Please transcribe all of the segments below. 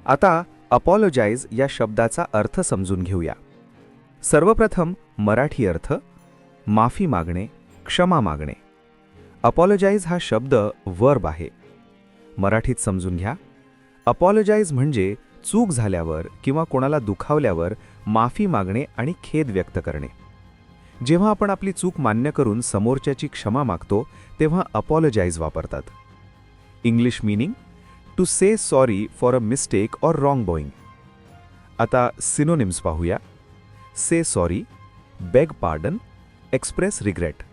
आता अपॉलोजाइज या शब्दाचा अर्थ समजून घेऊया. सर्वप्रथम मराठी अर्थ माफी मागणे, क्षमा मागणे. अपॉलोजाइज हा शब्द वर्ब आहे. मराठीत समजून घ्या. अपॉलोजाइज म्हणजे चूक झाल्यावर किंवा कोणाला दुखावल्यावर माफी मागणे आणि खेद व्यक्त करणे. जेव्हा आपण आपली चूक मान्य करून समोरच्याची क्षमा मागतो तेव्हा अपॉलोजाइज वापरतात. English meaning to say sorry for a mistake or wrong going. आता सिनोनिम्स पाहूया. Say sorry, beg pardon, express regret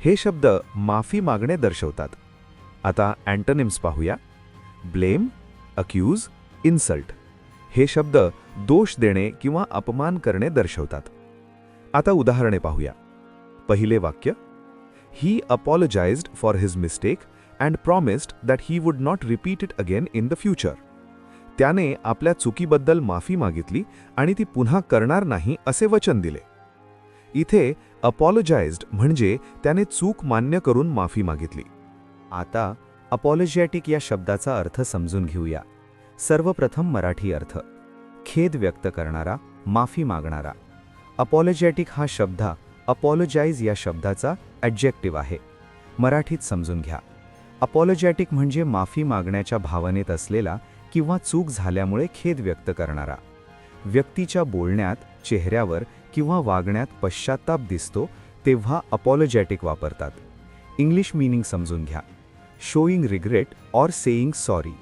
हे शब्द माफी मागणे दर्शवतात. आता अँटोनिम्स पाहूया. ब्लेम, अक्यूज, इन्सल्ट हे शब्द दोष देणे किंवा अपमान करणे दर्शवतात. आता उदाहरणे पाहूया. पहिले वाक्य, he apologised for his mistake and promised that he would not repeat it again in the future. त्याने आपल्या चुकीबद्दल माफी मागितली आणि ती पुन्हा करणार नाही असे वचन दिले. इथे अपॉलोजाइज्ड म्हणजे त्याने चूक मान्य करून माफी मागितली. आता अपॉलॉजेटिक या शब्दाचा अर्थ समजून घेऊया. सर्वप्रथम मराठी अर्थ खेद व्यक्त करणारा, माफी मागणारा. अपॉलॉजेटिक हा शब्द अपॉलोजाइज या शब्दाचा ॲडजेक्टिव्ह आहे. मराठीत समजून घ्या. अपॉलॉजेटिक म्हणजे माफी मागण्याच्या भावनेत असलेला किंवा चूक झाल्यामुळे खेद व्यक्त करणारा. व्यक्तीच्या बोलण्यात, चेहऱ्यावर किंवा वागण्यात पश्चात्ताप दिसतो तेव्हा अपॉलॉजेटिक वापरतात. इंग्लिश मीनिंग समजून घ्या. Showing regret or saying sorry.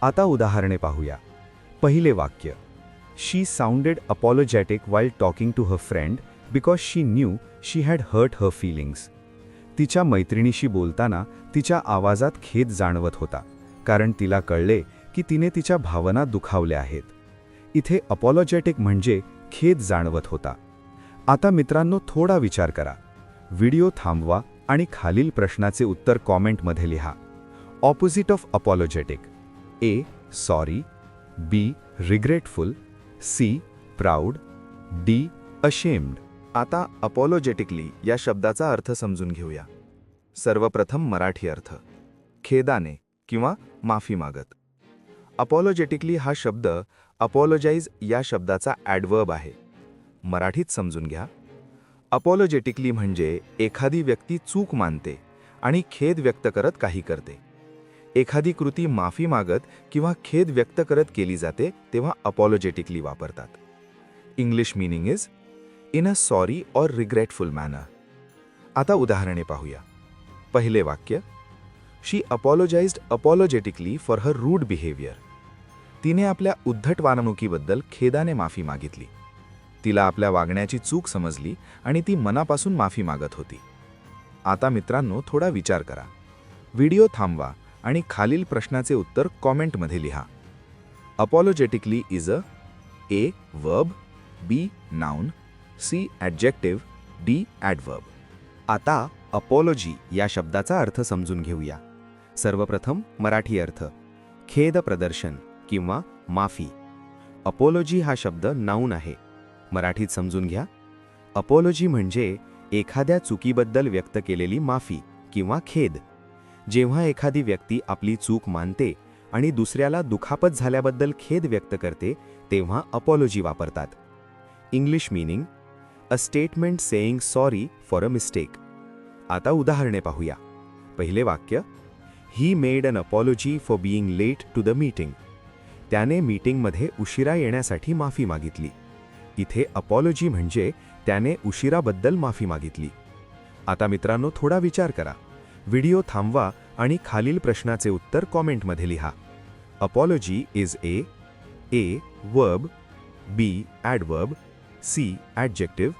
आता उदाहरणे पाहूया. पहिले वाक्य, she sounded apologetic while talking to her friend because she knew she had hurt her feelings. तिच्या मैत्रिणीशी बोलताना तिच्या आवाजात खेद जाणवत होता कारण तिला कळले की तिने तिच्या भावना दुखावल्या आहेत. इथे अपॉलॉजेटिक म्हणजे खेद जाणवत होता. आता मित्रांनो थोडा विचार करा. व्हिडिओ थांबवा आणि खालील प्रश्नाचे उत्तर कॉमेंटमध्ये लिहा. Opposite of apologetic. A. Sorry, B. Regretful, C. Proud, D. Ashamed. आता अपॉलॉजेटिकली या शब्दाचा अर्थ समजून घेऊया. सर्वप्रथम मराठी अर्थ खेदाने किंवा माफी मागत. अपॉलॉजेटिकली हा शब्द अपॉलॉजाइज या शब्दाचा ॲडवर्ब आहे. मराठीत समजून घ्या. अपॉलॉजेटिकली म्हणजे एखादी व्यक्ती चूक मानते आणि खेद व्यक्त करत काही करते. एखादी कृती माफी मागत किंवा खेद व्यक्त करत केली जाते तेव्हा अपॉलॉजेटिकली वापरतात. English meaning is in a sorry or regretful manner. आता उदाहरणे पाहूया. पहिले वाक्य, शी अपॉलॉजाइज्ड अपॉलॉजेटिकली फॉर हर रूड बिहेवियर. तिने आपल्या उद्धट वागणुकीबद्दल खेदाने माफी मागितली. तिला आपल्या वागण्याची चूक समजली आणि ती मनापासून माफी मागत होती. आता मित्रांनो थोडा विचार करा. व्हिडिओ थांबवा आणि खालील प्रश्नाचे उत्तर कॉमेंटमध्ये लिहा. Apologetically is a A. Verb, B. Noun, C. Adjective, D. Adverb. आता अपॉलॉजी या शब्दाचा अर्थ समजून घेऊया. सर्वप्रथम मराठी अर्थ खेद प्रदर्शन किंवा माफी. अपॉलॉजी हा शब्द नाउन आहे. मराठीत समजून घ्या. अपॉलॉजी म्हणजे एखाद्या चुकीबद्दल व्यक्त केलेली माफी किंवा खेद. जेव्हा एखादी व्यक्ती आपली चूक मानते आणि दुसऱ्याला दुखापत झाल्याबद्दल खेद व्यक्त करते तेव्हा अपॉलॉजी वापरतात. English meaning a statement saying sorry for a mistake. आता उदाहरणे पाहूया. पहिले वाक्य, he made an apology for being late to the meeting. त्याने मीटिंगमध्ये उशिरा येण्यासाठी माफी मागितली. इथे अपॉलॉजी म्हणजे त्याने उशिराबद्दल माफी मागितली. आता मित्रांनो थोडा विचार करा. व्हिडिओ थांबवा आणि खालील प्रश्नाचे उत्तर कॉमेंटमध्ये लिहा. Apology is A. Verb, B. Adverb, C. Adjective,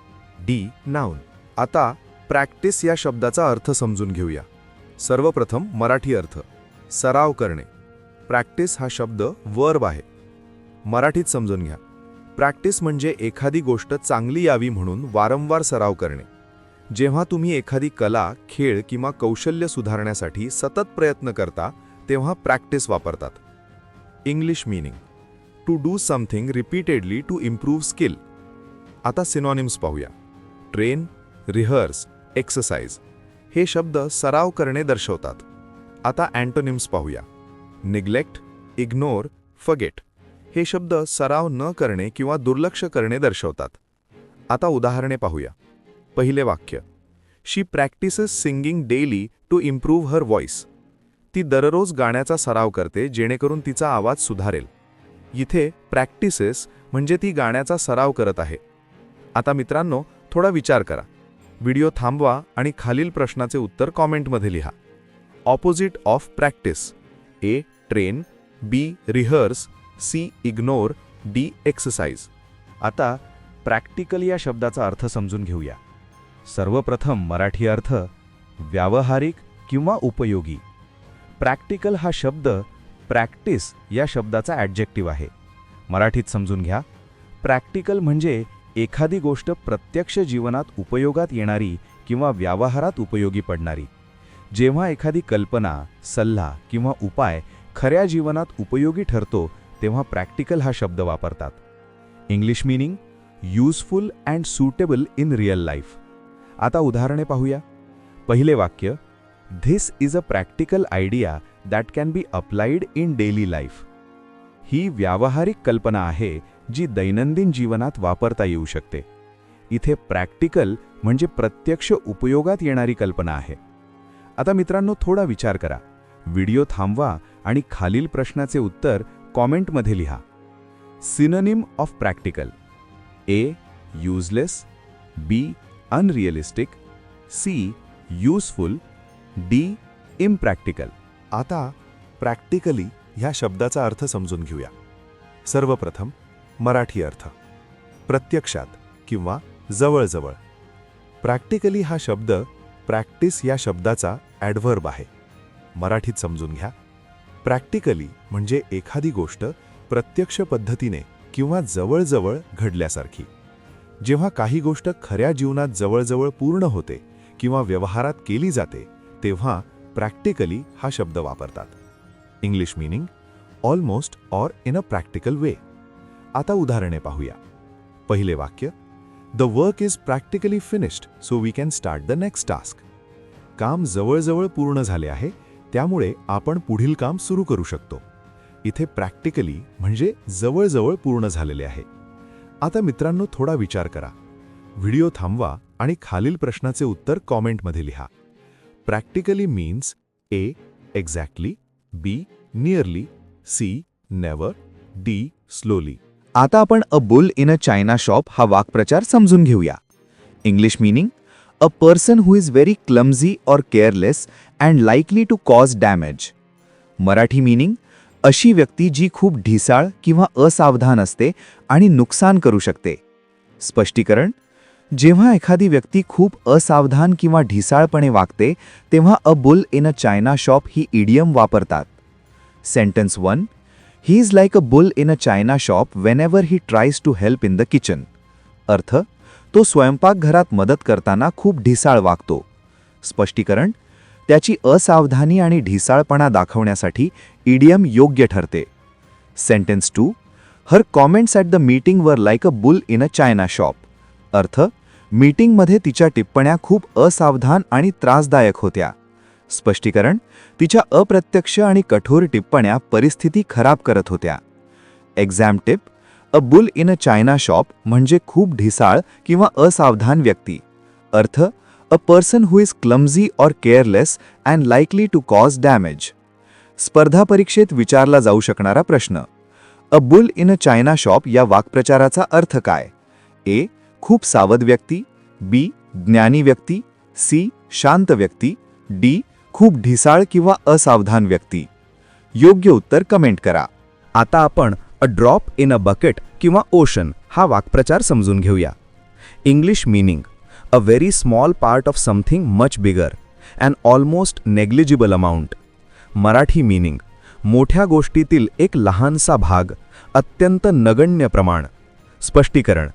D. Noun. आता प्रॅक्टिस या शब्दाचा अर्थ समजून घेऊया. सर्वप्रथम मराठी अर्थ सराव करणे. प्रॅक्टिस हा शब्द वर्ब आहे. मराठीत समजून घ्या. प्रॅक्टिस म्हणजे एखादी गोष्ट चांगली यावी म्हणून वारंवार सराव करणे. जेव्हा तुम्ही एखादी कला, खेळ किंवा कौशल्य सुधारण्यासाठी सतत प्रयत्न करता तेव्हा प्रॅक्टिस वापरतात. English meaning to do something repeatedly to improve skill. आता सिनॉनिम्स पाहूया. ट्रेन, रिहर्स, एक्सरसाइज हे शब्द सराव करणे दर्शवतात. आता अँटोनिम्स पाहूया. निग्लेक्ट, इग्नोर, फॉरगेट हे शब्द सराव न करणे किंवा दुर्लक्ष करणे दर्शवतात. आता उदाहरणे पाहूया. पहिले वाक्य, she practises singing daily to improve her voice. ती दररोज गाण्याचा सराव करते जेणेकरून तिचा आवाज सुधारेल. इथे प्रॅक्टिसेस म्हणजे ती गाण्याचा सराव करत आहे. आता मित्रांनो, थोडा विचार करा. व्हिडिओ थांबवा आणि खालील प्रश्नाचे उत्तर कॉमेंटमध्ये लिहा. Opposite of practice: A. Train, B. Rehearse, C. Ignore, D. Exercise. आता प्रॅक्टिकल या शब्दाचा अर्थ समजून घेऊया. सर्वप्रथम मराठी अर्थ: व्यावहारिक किंवा उपयोगी. प्रॅक्टिकल हा शब्द प्रॅक्टिस या शब्दाचा ॲडजेक्टिव्ह आहे. मराठीत समजून घ्या. प्रॅक्टिकल म्हणजे एखादी गोष्ट प्रत्यक्ष जीवनात उपयोगात येणारी किंवा व्यवहारात उपयोगी पडणारी. जेव्हा एखादी कल्पना, सल्ला किंवा उपाय खऱ्या जीवनात उपयोगी ठरतो तेव्हा प्रॅक्टिकल हा शब्द वापरतात. English meaning: useful and suitable in real life. आता उदाहरणे पाहूया. पहिले वाक्य, this is a practical idea that can be applied in daily life. ही व्यावहारिक कल्पना आहे जी दैनंदिन जीवनात वापरता येऊ शकते. इथे प्रॅक्टिकल म्हणजे प्रत्यक्ष उपयोगात येणारी कल्पना आहे. आता मित्रांनो, थोडा विचार करा. व्हिडिओ थांबवा आणि खालील प्रश्नाचे उत्तर कॉमेंटमध्ये लिहा. Synonym of practical: A. Useless, B. Unrealistic, C. Useful, D. Impractical. आता प्रॅक्टिकली ह्या शब्दाचा अर्थ समजून घेऊया. सर्वप्रथम मराठी अर्थ: प्रत्यक्षात किंवा जवळजवळ. प्रॅक्टिकली हा शब्द प्रॅक्टिस या शब्दाचा ॲडव्हर्ब आहे. मराठीत समजून घ्या. प्रॅक्टिकली म्हणजे एखादी गोष्ट प्रत्यक्ष पद्धतीने किंवा जवळजवळ घडल्यासारखी. जेव्हा काही गोष्ट खऱ्या जीवनात जवळजवळ पूर्ण होते किंवा व्यवहारात केली जाते तेव्हा प्रॅक्टिकली हा शब्द वापरतात. English meaning: almost or in a practical way. आता उदाहरणे पाहूया. पहिले वाक्य, the work is practically finished so we can start the next task. काम जवळजवळ पूर्ण झाले आहे त्यामुळे आपण पुढील काम सुरू करू शकतो. इथे प्रॅक्टिकली म्हणजे जवळजवळ पूर्ण झालेले आहे. आता मित्रांनो, थोडा विचार करा. व्हिडिओ थांबवा आणि खालील प्रश्नाचे उत्तर कॉमेंटमध्ये लिहा. Practically means: A. Exactly, B. Nearly, C. Never, D. Slowly. आता आपण a bull in a china shop हा वाक्प्रचार समजून घेऊया. English meaning: a person who is very clumsy or careless and likely to cause damage. Marathi meaning: अशी व्यक्ती जी खूप ढिसाळ किंवा असावधान असते आणि नुकसान करू शकते. स्पष्टीकरण: जेव्हा एखादी व्यक्ती खूप असावधान किंवा ढिसाळपणे वागते तेव्हा a bull in a china shop ही इडियम वापरतात. Sentence 1, he is like a bull in a china shop whenever he tries to help in the kitchen. अर्थ: तो स्वयंपाकघरात मदत करताना खूप ढिसाळ वागतो. स्पष्टीकरण: त्याची असावधानी आणि ढिसाळपणा दाखवण्यासाठी इडियम योग्य ठरते. Sentence 2, her comments at the meeting were like a bull in a china shop. अर्थ: मीटिंगमध्ये तिच्या टिप्पण्या खूप असावधान आणि त्रासदायक होत्या. स्पष्टीकरण: तिच्या अप्रत्यक्ष आणि कठोर टिप्पण्या परिस्थिती खराब करत होत्या. Exam tip: a bull in a china shop म्हणजे खूप ढिसाळ किंवा असावधान व्यक्ती. अर्थ: a person who is clumsy or careless and likely to cause damage. स्पर्धा परीक्षेत विचारला जाऊ शकणारा प्रश्न. A bull in a china shop या वाक्प्रचाराचा अर्थ काय? ए. खूप सावध व्यक्ती, बी. ज्ञानी व्यक्ती, सी. शांत व्यक्ती, डी. खूप ढिसाळ किंवा असावधान व्यक्ती. योग्य उत्तर कमेंट करा. आता आपण अ ड्रॉप इन अ बकेट किंवा ओशन हा वाक्प्रचार समजून घेऊया. English meaning: a very small part of something much bigger and almost negligible amount. Marathi meaning: मोठ्या गोष्टीतील एक लहानसा भाग, अत्यंत नगण्य प्रमाण. स्पष्टीकरण: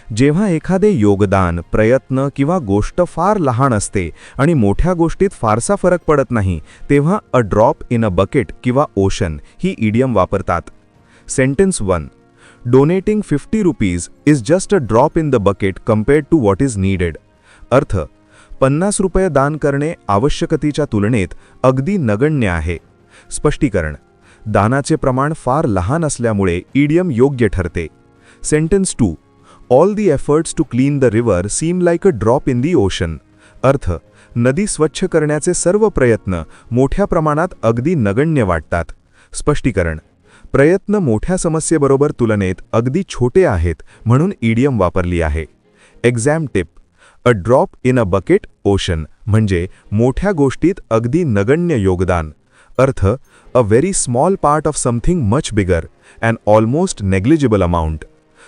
जेव्हा एखादे योगदान, प्रयत्न किंवा गोष्ट फार लहान असते आणि मोठ्या गोष्टीत फारसा फरक पडत नाही तेव्हा a drop in a bucket किंवा ओशन ही इडियम वापरतात. Sentence 1, donating 50 rupees is just a drop in the bucket compared to what is needed. अर्थ: 50 रुपये दान करणे आवश्यकतेच्या तुलनेत अगदी नगण्य आहे. स्पष्टीकरण: दानाचे प्रमाण फार लहान असल्यामुळे इडियम योग्य ठरते. Sentence 2. All the efforts to clean the river seem like a drop in the ocean. अर्थ: नदी स्वच्छ करण्याचे सर्व प्रयत्न मोठ्या प्रमाणात अगदी नगण्य वाटतात. स्पष्टीकरण: प्रयत्न मोठ्या समस्येबरोबर तुलनेत अगदी छोटे आहेत म्हणून इडियम वापरली आहे. Exam tip: a drop in a bucket ocean म्हणजे मोठ्या गोष्टीत अगदी नगण्य योगदान. अर्थ: a very small part of something much bigger and almost negligible amount.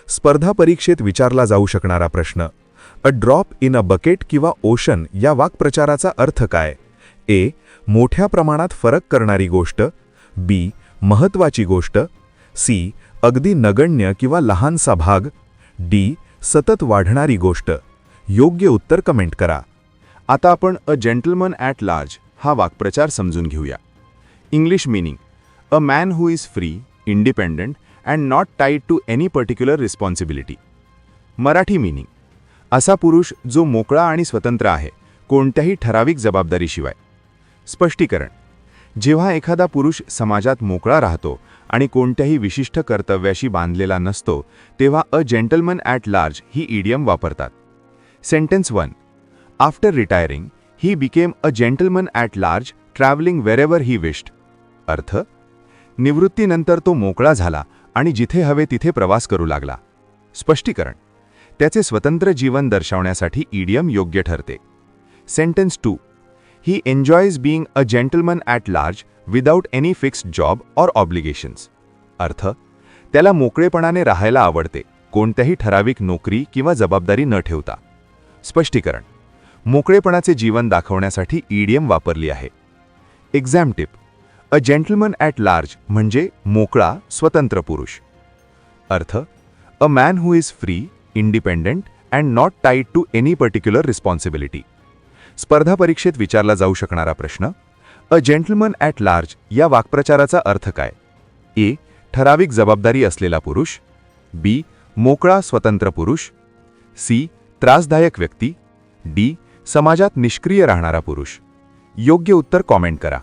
स्पर्धा परीक्षेत विचारला जाऊ शकणारा प्रश्न: अ ड्रॉप इन अ बकेट किंवा ओशन या वाक्प्रचाराचा अर्थ काय? ए. मोठ्या प्रमाणात फरक करणारी गोष्ट. बी. महत्त्वाची गोष्ट. सी. अगदी नगण्य किंवा लहानसा भाग. डी. सतत वाढणारी गोष्ट. योग्य उत्तर कमेंट करा. आता आपण अ जेंटलमन ॲट लार्ज हा वाक्प्रचार समजून घेऊया. English meaning: a man who is free, independent and not tied to any particular responsibility. Marathi meaning: असा पुरुष जो मोकळा आणि स्वतंत्र आहे, कोणत्याही ठराविक जबाबदारीशिवाय. स्पष्टीकरण: जेव्हा एखादा पुरुष समाजात मोकळा राहतो आणि कोणत्याही विशिष्ट कर्तव्याशी बांधलेला नसतो, तेव्हा अ जेंटलमन ॲट लार्ज ही इडियम वापरतात. Sentence 1. After retiring he became a gentleman at large travelling wherever he wished. अर्थ: निवृत्तीनंतर तो मोकळा झाला आणि जिथे हवे तिथे प्रवास करू लागला. स्पष्टीकरण: त्याचे स्वतंत्र जीवन दर्शवण्यासाठी इडियम योग्य ठरते. Sentence 2. He enjoys being a gentleman at large without any fixed job or obligations. अर्थ: त्याला मोकळेपणाने राहायला आवडते, कोणत्याही ठराविक नोकरी किंवा जबाबदारी न ठेवता. स्पष्टीकरण: मोकळेपणाचे जीवन दाखवण्यासाठी इडियम वापरली आहे. Exam tip: a gentleman at large म्हणजे मोकळा, स्वतंत्र पुरुष. अर्थ: a man who is free, independent and not tied to any particular responsibility. स्पर्धा परीक्षेत विचारला जाऊ शकणारा प्रश्न: अ जेंटलमन ॲट लार्ज या वाक्प्रचाराचा अर्थ काय? ए. ठराविक जबाबदारी असलेला पुरुष. बी. मोकळा, स्वतंत्र पुरुष. सी. त्रासदायक व्यक्ती. डी. समाजात निष्क्रिय राहणारा पुरुष. योग्य उत्तर कॉमेंट करा.